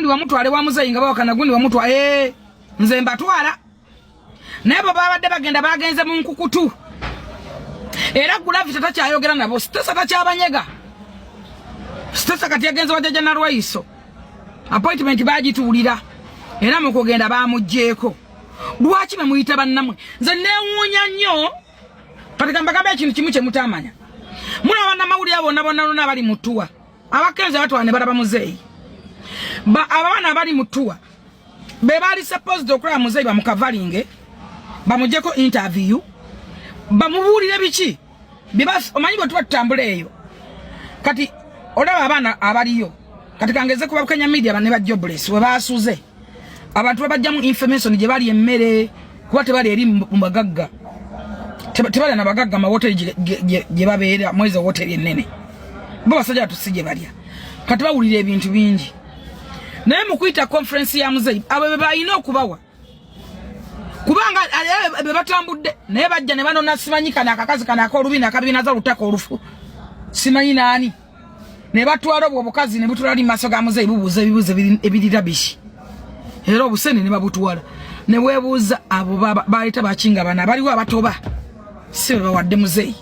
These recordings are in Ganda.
gundi wamutwale wa muzeyi nga bawakana gundi wamutwa nze mbatwala naye bo babadde bagenda bagenze mu nkukutu era gulavi tatakyayogera nabo sitesa takyabanyega sitesa kati yagenze wajaja na Lwaiso appointment bagituulira era mu kugenda bamugjeeko lwaki bemuyita bannamwe nze neewuunya nnyo kati kambagamba ekintu kimu kye mutamanya mulaba bannamawulire bonna abali mu ttuwa abakenze batwala ne balaba muzeeyi abaana abali mu ttuwa be baali supposed okulaba muzeeyi bamukavalinge bamugjeeko interview bamubuulire biki omanyi bwe tuba tutambula eyo kati olaba abaana abaliyo kati kangeze kuba Kenya media bane ba jobless we basuze abantu babajjamu information gye bali emmere kuba tebali eri mu bagagga tebali na bagagga ma hotel gye babeera mwezi hotel ennene bo basajja tusije balya kati bawulira ebintu bingi naye mu kuyita conference ya muzeeyi abo bayina okubawa kubanga be batambudde naye bajja ne banona simanyikana akakazi kana akolubina akabina za lutako olufu simanyi nani ne batwala obwo bukazi ne butulali maso ga muzeeyi bubuuza ebibuuzo ebirira bishi era obusene ne babutwala ne webuuza abo baayita bakinga bana baliwo abatoba si bawadde muzeeyi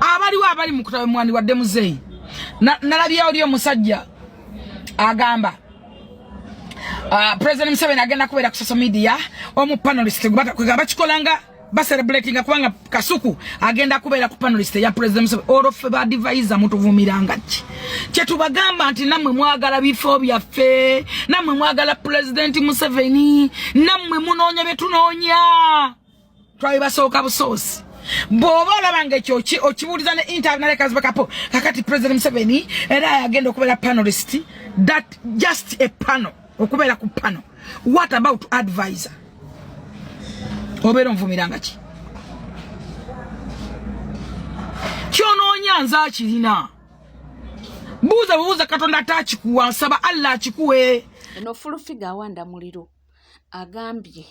abaliwo abali mu kutawe mwani wadde muzeeyi nalabyawo oli omusajja agamba President Museveni agenda kubeera ku social media omu panelist kwegamba kikolanga celebrating kubanga Kasuku agenda kubeera ku panelist ya President Museveni olofe ba advisor mutuvumiranga ki kyetubagamba nti namwe mwagala bifo byaffe namwe mwagala President Museveni namwe munoonya betunoonya twaye basooka busoosi boba olabanga ekyo okibuuliza ne interview nalekazi bakapo kakati President Museveni era agenda okubeera panelist that just a panel okubeera ku panel what about advisor obeera onvumiranga ki kyonoonya nze akirina buuza Katonda atakikuwa nsaba Allah akikuwe eno fulufiga awanda muliro agambye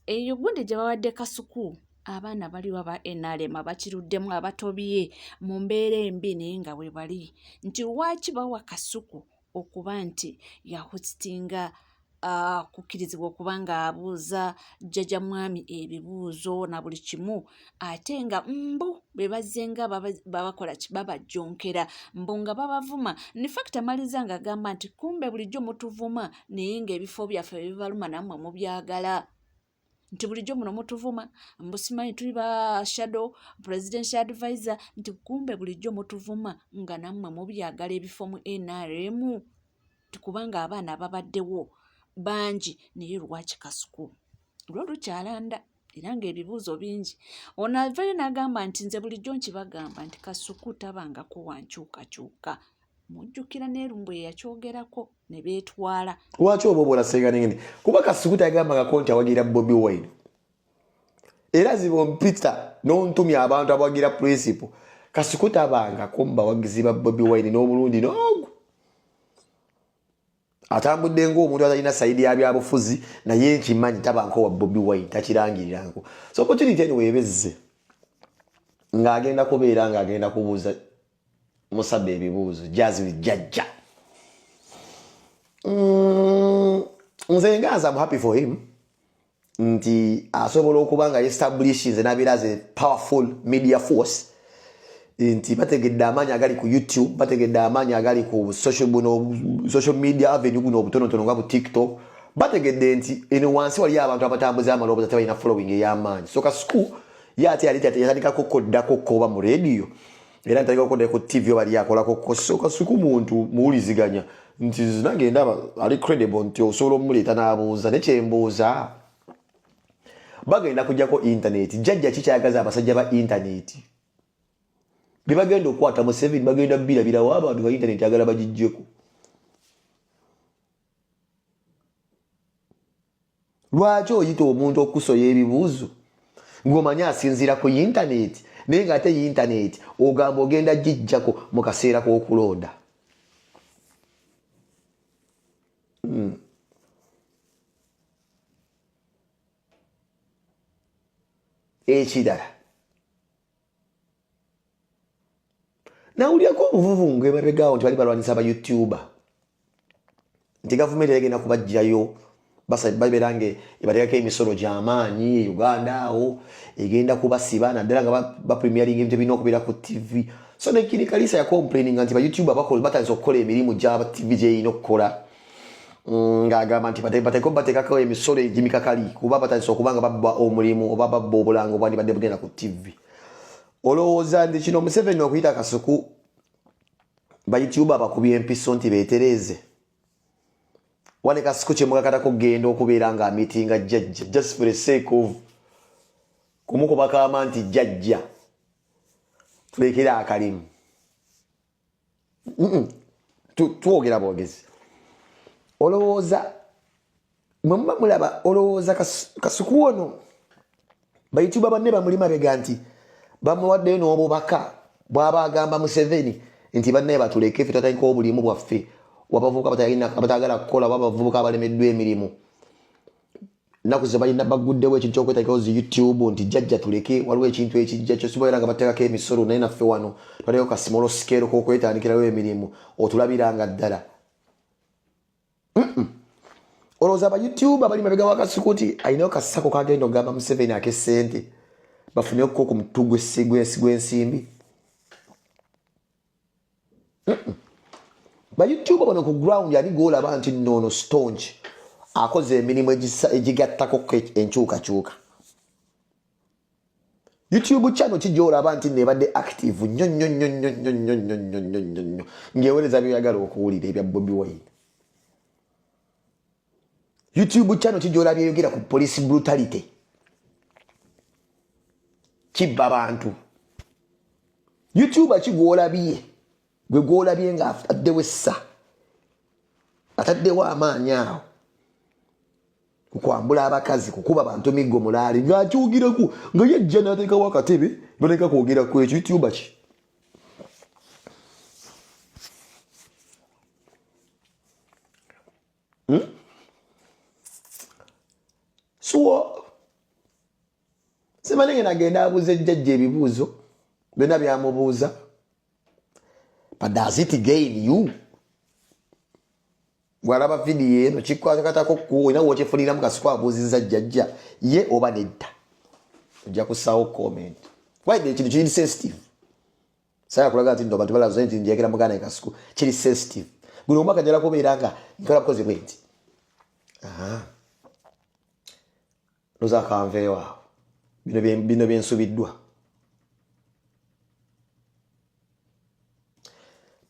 eyo gundi gye bawadde Kasuku abaana baliwo aba NRM abakiruddemu abatobye mu mbeera embi naye nga we bali nti lwaki bawa Kasuku okuba nti yahositinga kukkirizibwa okuba nga abuuza jjajja mwami ebibuuzo na buli kimu ate nga mbu be bazze nga babakola babajjonkera mbu nga babavuma ne fact amaliza nga agamba nti kumbe bulijjo mutuvuma naye ng'ebifo byaffe bibaluma nammwe mubyagala nti bulijjo muno mutuvuma mbu simanyi tuli ba shadow presidential advisor nti kumbe bulijjo mutuvuma nga nammwe mubyagala ebifo mu NRM kubanga abaana babaddewo bangi naye lwaki Kasuku lwo lukyalanda era ng'ebibuuzo bingi ono avayo n'agamba nti nze bulijjo nkibagamba nti Kasuku tabangako wankyukakyuka mujjukira n'erumbu yeyakyogerako ne beetwala lwaki oba obolasenga nengene kuba Kasuku tayagambangako nti awagira Bobi Wine era zibompita n'ontumya abantu abawagira principle Kasuku tabangako mu bawagizi ba Bobi Wine n'omulundi n'ogu atambudde ng'omuntu atalina sayidi ya byabufuzi naye nkimanyi tabanko wa Bobi Wine takirangiriranko so opportunity eno weebezze ng'agenda kubeera ng'agenda kubuuza musabbe ebibuuzo jazi jjajja nze ngaza I'm happy for him nti asobola okuba nga establishes n'abeera as a powerful media force nti bategedde amaanyi agali ku YouTube bategedde amaanyi agali ku social media avenue guno obutonotono nga bu TikTok bategedde nti eno wansi wali abantu abatambuza amaloboozi tebalina following ey'amaanyi so Kasuku yate yatandikako koddako koba mu radio era ntandika koddako TV bali akolako so Kasuku muntu muwuliziganya nti nange ndaba ali credible nti osobola omuleeta n'abuuza nekyembuuza bagenda kujjako internet jjajja kikyayagaza abasajja ba internet bibagenda okwata mu 7 bagenda birabirawo abantu ba internet agala bagijjeko lwaki oyita omuntu okusoya ebibuuzo ng'omanya asinziira ku internet naye nga ate internet ogamba ogenda gijjako mu kaseera k'okulonda ekirala nawulyako obuvuvungu emabegawo nti bali balwanisa aba YouTuber nti gavumenti egenda kubajjayo babeerange ebateekako emisolo gy'amaanyi Uganda awo egenda kubasiba naddala nga bapremiering ebintu ebirina okubeera ku TV so nekiri Kalisa yakomplaininga nti ba YouTuber batandise okukola emirimu gy'aba TV gy'erina okukola ng'agamba nti bateekako emisolo egimikakali kuba batandise okuba nga babba omulimu oba babba obulango bwandibadde bugenda ku TV olowooza nti kino Museveni okuyita Kasuku ba YouTuber bakubye empiso nti beetereze wane Kasuku kyemukakatako kugenda okubeera nga amitinga jjajja just for the sake of kumukubakama nti jjajja tulekere akalimu twogera bwogezi olowooza mwemuba mulaba olowooza Kasuku ono ba YouTuber banne bamuli mabega nti bamuwaddeyo n'obubaka bw'aba agamba Museveni nti bannaye batuleke ffe tatandika obulimu bwaffe wabavubuka abatagala kukola wabavubuka abalemeddwa emirimu naku ze balina baguddewo ekintu kyokwetagikawo zi YouTube nti jjajja tuleke waliwo ekintu ekijja kyo sibaera nga bateekako emisolo naye naffe wano twaleko kasimolo sikeero k'okwetandikirawo emirimu otulabiranga ddala olowooza aba YouTuber bali mabega wa Kasuku nti ayinawo kasako kagenda okugamba Museveni ak'essente bafuneko ku mutu gw'ensimbi ba YouTuber bano ku ground yali goolaba nti nono stonge akoze emirimu egigattako enkyukakyuka YouTube channel kijolaba nti nebadde active nnyo ng'eweereza by'oyagala okuwulira ebya Bobi Wine. YouTube channel kijolaba byeyogera ku police brutality kibba bantu. YouTuber kigwolabye gwe gwolabye nga ataddewo essa ataddewo amaanyi awo kukwambula abakazi kukuba bantu miggo mulaali ng'akyogeraku nga yejja n'ateekawo akatebe baleka kwogera ku ekyo YouTuber ki so simanenge nagenda abuuza ejjajja ebibuuzo byonna byamubuuza but does it gain you bwalaba vidiyo eno kikwakatako kuwina wokyefuliramu Kasuku abuuzizza jjajja ye oba nedda ojja kusaawo comment why ekintu kiri sensitive saya kulaga nti ndo bantu balazo nti njekera mugana Kasuku kiri sensitive guno omwaka njala kubeera nga nkola bukozi bwenti noza kanveewo bino byensubiddwa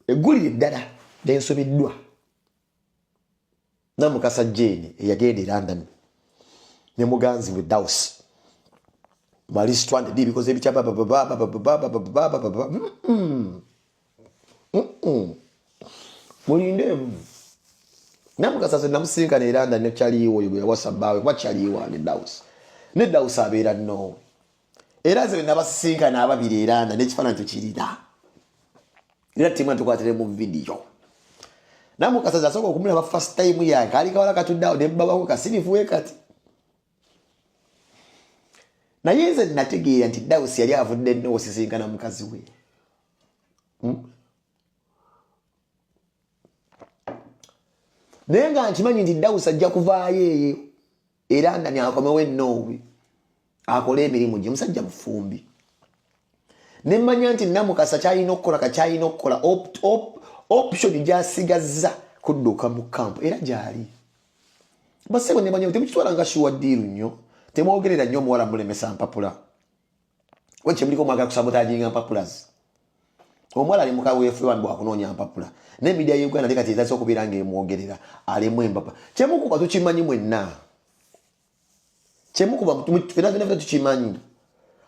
eggulire ddala lyensubiddwa Namukasa Jane eyagenda e London ne muganzi we Dawes bali stranded because ebichaba mulinde Namukasa se namusinka ne London ne chaliwo yo wasabawe kwa chaliwo ne Dawes abeera no era ze nabasinka n'ababiri London ne kifaananyi tekirira era timu tukwatire mu video Namukasa zasoko okumulaba first time yake ali kawala katuddawo ne babako kasirifu wekati naye nze nategeera nti Dawes yali avudde nno osisinkana mukazi we naye nga nkimanyi nti Dawes ajja kuvaayo eyo era ndani akomewo ennoowe akole emirimu gye musajja mufumbi ne mmanya nti Namukasa kyalina okukola option gy'asigazza kudduka mu kampu era gyali basebo ne manya temukitwala nga shuwa diiru nnyo temwogerera nnyo omuwala mulemesa mpapula weche muliko mwagala kusabotaginga mpapulas omuwala ali mukaweefu wanu bwakunoonya mpapula ne media ya Uganda lekati etaze okubeera ng'emwogerera alimu empapa kyemukuba tukimanyi mwenna kyemukuba fena tukimanyi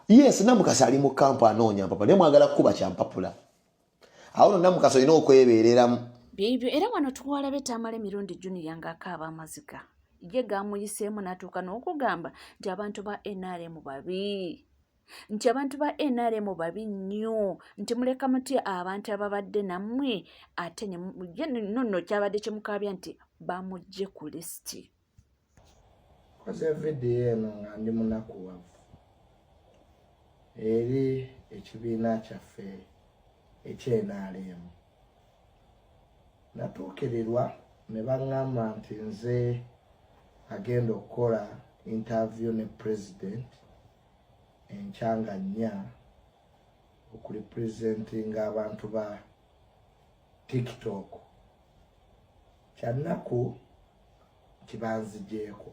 yes Namukasa ali mu kampu anoonya mpapula ne mwagala kukuba kya mpapula awo Namukasa olina okwebeereramu byebyo era wano tuwalabe Tamale emirundi Junior ng'akaaba amaziga ye gamuyiseemu n'atuuka n'okugamba nti abantu ba NRM babi nti abantu ba NRM babi nnyo nti muleka mutya abantu ababadde nammwe ate nonno kyabadde kimukaabya nti bamugye ku lisiti koze vidiyo eno nga ndi munakuwavu eri ekibiina kyaffe ekyenaalemu natuukirirwa ne baŋŋamba nti nze agenda okukola interview ne president enkyanga nnya okurepresentinga abantu ba TikTok kyannaku kibanzigyeko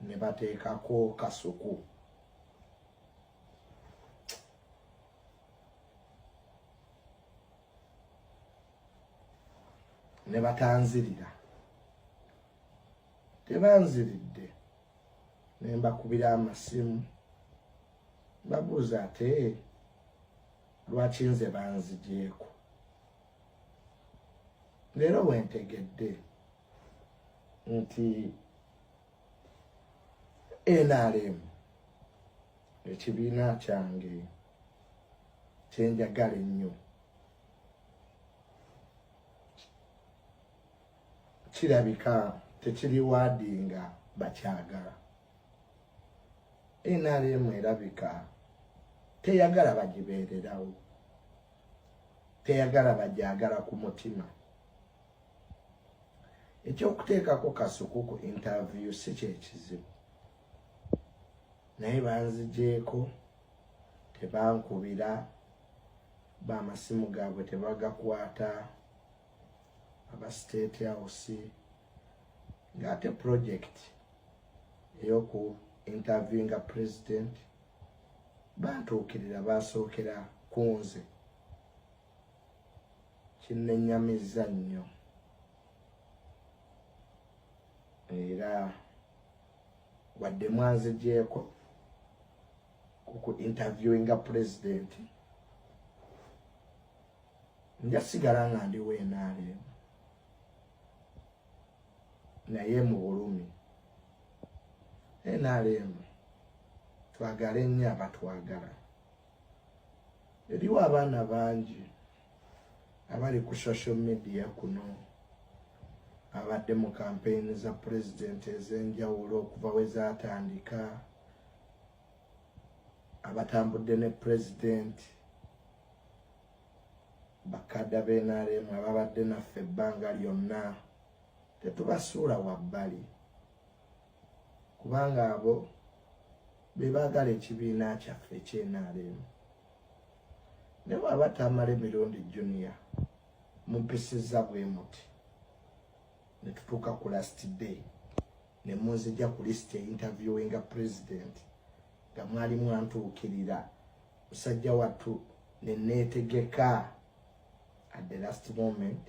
ne bateekako Kasuku ne batanzirira tebanziridde ne mbakubira amasimu babuuza ate lwaki nze banzigyeko leero wentegedde nti NRM ekibiina kyange kyenjagala ennyo kirabika tekiri waadinga bakyagala NRM erabika teyagala bagibeererawo teyagala bagyagala ku mutima ekyokuteekako Kasuku ku interview si kyekizibu naye banzigyeko tebankubira b'amasimu gaabwe tebagakwata aba State House ng'ate project ey'oku interviewinga president bantuukirira basookera ku nze kinnenyamizza nnyo era wadde mwanzigyeko ku interviewinga president nja sigala nga ndiwo NRM naye mu bulumi NRM twagala ennyo abatwagala eriwo abaana bangi abali ku social media kuno abadde mu campaign za president ez'enjawulo okuva we zaatandika abatambudde ne president bakadda b'NRM ababadde naffe ebbanga lyonna tetubasuula wabbali kubanga abo be baagala ekibiina kyaffe ekyenRM ne bw'aba tamala emirundi junior mumpisizza bwe muti ne tutuuka ku last day ne munzija ku list interviewinga president nga mwalimu antuukirira musajja wattu ne neetegeka at the last moment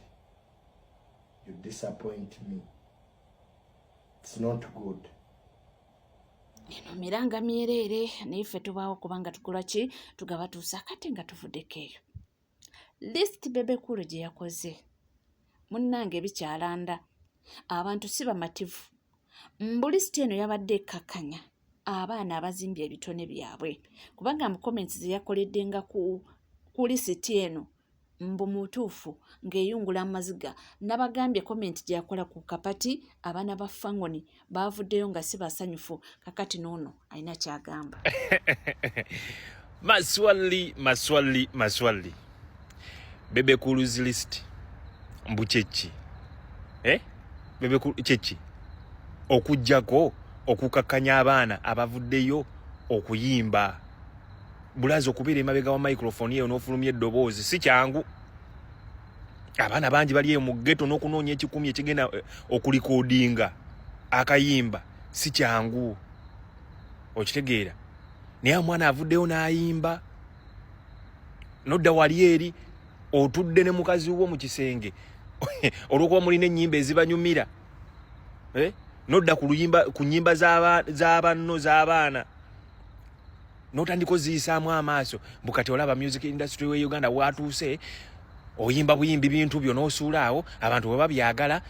you disappoint me. It's not good. Eno miranga mierere naife tubaawo kubanga tukola ki tugaba tuusakate nga tuvuddeko eyo. List Bebekulu gye yakoze munnange bikyalanda abantu si bamativu mbulisiti eno yabadde ekkakanya abaana abazimbye ebitone byabwe kubanga mu comments ze yakoledde nga ku lisiti eno mbu mutuufu ng'eyungula amaziga nabagambye comment gye yakola ku kapati abaana ba Fangoni baavuddeyo nga si basanyufu kakati noono alina kyagamba. maswali Bebekulu's list mbu kyeki Bebekulu kyeki okujjako okukakanya abaana abavuddeyo okuyimba bulazo okubeera emabega wa microphone eyo n'ofulumya eddoboozi si kyangu. Abaana bangi bali eyo mu ghetto n'okunoonya ekikumi ekigenda okulikoodinga akayimba si kyangu okitegeera naye omwana avuddeyo n'ayimba nodda wali eri otudde ne mukazi wo mu kisenge olw'okuba mulina ennyimba ezibanyumira nodda ku nnyimba z'abanno z'abaana n'otandika oziyisaamu amaaso mbukati olaba music industry we Uganda watuuse oyimba buyimbi bintu byo n'osuula awo abantu bwe babyagala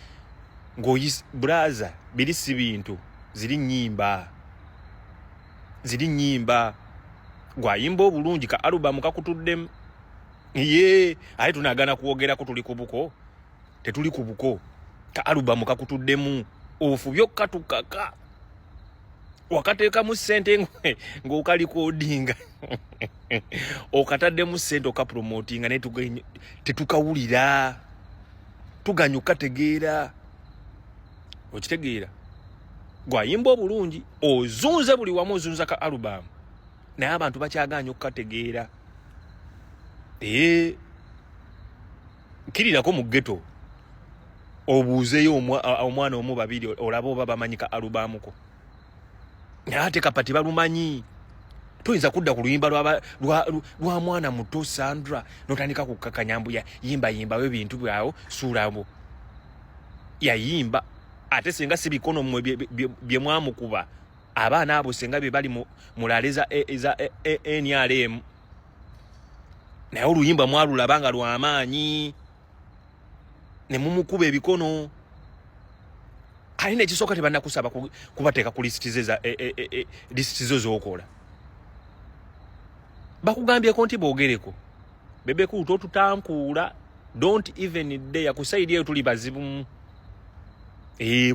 ng'oyiburaza biri si bintu ziri nnyimba gwayimba obulungi ka alubamu kakutuddemu aye tunagana kuwogerako tuli ku buko tetuli ku buko ka alubamu kakutuddemu ofu byokka tukaka wakateekamu ssente ng'okalikodinga okataddemu ssente okapromotinga naye tetukawulira tuganya okategeera okitegeera gwayimba obulungi ozunze buli wamu ozunza ka alubamu naye abantu bakyaganya okukategeera kirirako mu ghetto obuuzeyo omwana omu babiri olaba oba bamanyika alubamuko naye ate kapati balumanyi toyinza kudda ku luyimba lwa mwana muto Sandra notandika kukakanya mbu yimbayimbawo ebintu byawo suulabo yayimba ate singa si bikono mmwe bye mwamukuba abaana abo singa bye bali mulale za NRM naye oluyimba mwalulaba nga lw'amaanyi ne mumukuba ebikono kali nekisooka tebannakusaba kubateeka ku lisiti zo z'okola bakugambyeko nti boogereko bebeku totutankuula don't even dare kusaidi eyo tuli bazibu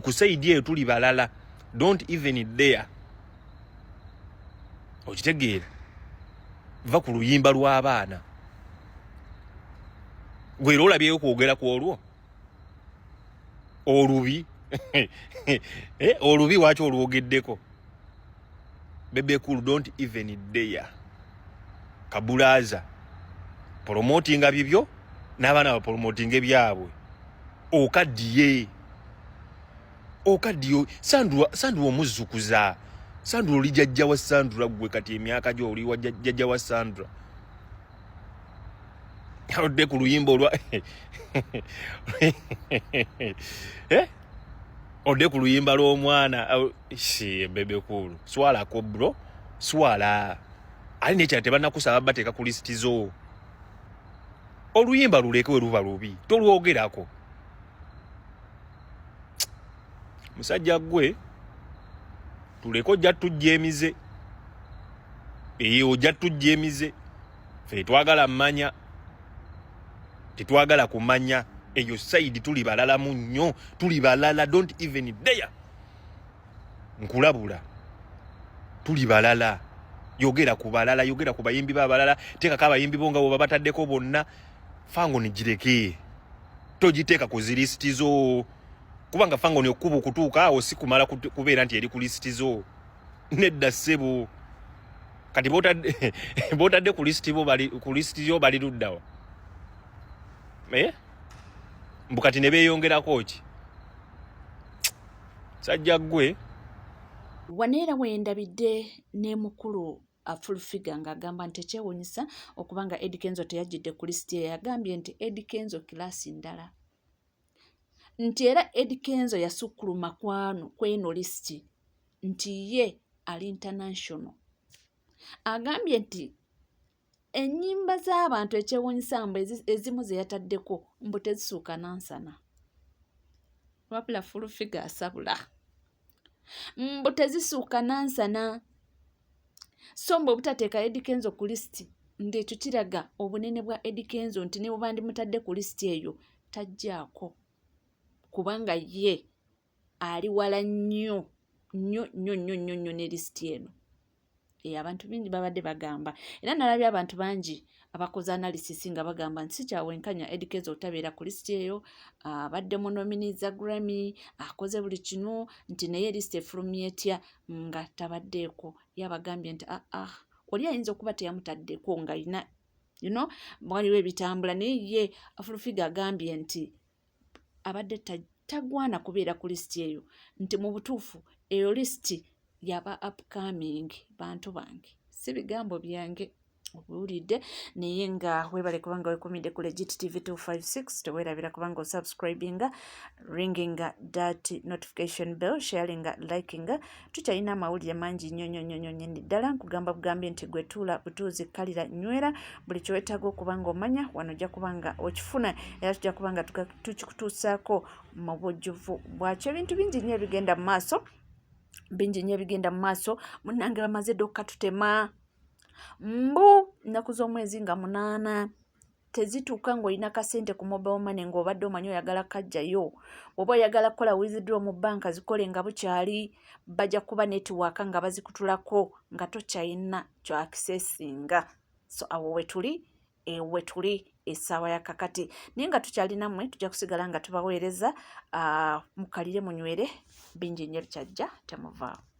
kusaidi eyo tuli balala don't even dare okitegeera va ku luyimba lw'abaana gwera olabyeyo kwogera ku olwo olubi olubi waki olwogeddeko bebekulu don't even dare kabulaza promotinga bibyo n'abaana bapromotinga ebyabwe okaddiye Sandra omuzzukuza Sandra oli jjajja wa Sandra gwe kati emyaka gyo oli wa jjajja wa Sandra odde ku luyimba olwa odde ku luyimba lw'omwana bebekulu swalako bro swala ali nekyala tebannakusaba bateeka ku lisiti zo oluyimba lulekewe luba lubi tolwogerako musajja gwe tuleke ojja tujja emize ojja tujja emize fe twagala mmanya tetwagala kumanya eyo saidi tuli balala munnyo tuli balala don't even dare nkulabula tuli balala yogera ku balala yogera ku bayimbi babalala teekako abayimbi bo nga bwe babataddeko bonna fango nigireke togiteeka ku zilisiti zo kubanga fango ni okuba okutuuka awo si kumala kubeera nti eri ku lisiti zo nedda ssebo kati botadde ku lisiti yo bali luddawa mbukati ne beeyongerako ki sajja gwe waneera wendabidde ne mukulu afulfiga ng'agamba nti ekyewuunyisa okubanga Eddie Kenzo teyajjidde ku lisiti eyo yagambye nti Eddie Kenzo kilaasi ndala nti era Eddie Kenzo yasukkuluma kweno lisiti nti ye ali international agambye nti ennyimba z'abantu ekyewuunyisa mbu ezimu ze yataddeko mbu tezisuuka nansana wabula fulfiga asabula mbu tezisuuka nansana so mbu obutateeka Eddie Kenzo ku lisiti ndekyo kiraga obunene bwa Eddie Kenzo nti ne bwe bandimutadde ku lisiti eyo tajjaako kubanga ye ali wala nnyo ne lisiti eno abantu bingi babadde bagamba era nalabye abantu bangi abakoze analysis nga bagamba nti si kyawenkanya Eddie Kenzo otabeera ku lisiti eyo abadde mu nominees za Grammy akoze buli kino nti naye lisiti efulumya etya nga tabaddeeko yabagambye nti oli ayinza okuba teyamutaddeko nga ina waliwo ebitambula naye ye afulufiga agambye nti abadde tagwana kubeera ku lisiti eyo nti mu butuufu eyo lisiti yaba upcoming bantu bange si bigambo byange obuwulidde naye nga weebale kubanga wekumidde ku Legit TV 256 teweerabira kubanga osubscribinga ringinga that notification bell sharinga likinga tukyalina amawulire mangi nnyo ddala nkugamba bugambye nti gwe tuula butuuzi kalira nywera buli kiwetaaga okubanga omanya wano ojja kubanga okifuna era tujja kubanga tukikutuusaako mu bujjuvu bwakyo ebintu bingi nnyo ebigenda mu maaso munnange bamaze dde okukatutema mbu nnaku z'omwezi nga 8 tezituuka ng'olina kasente ku mobile money ng'obadde omanyi oyagala kajjayo. Oba oyagala kukola withdraw mu banka zikole nga bukyali, bajja kuba netiwaaka nga bazikutulako nga tokyayina kyo accessinga. So awo wetuli essaawa ya kakati. Naye nga tukyalina mmwe tujja kusigala nga tubaweereza mukalire munywere bingi nnyo bikyajja temuvaawo.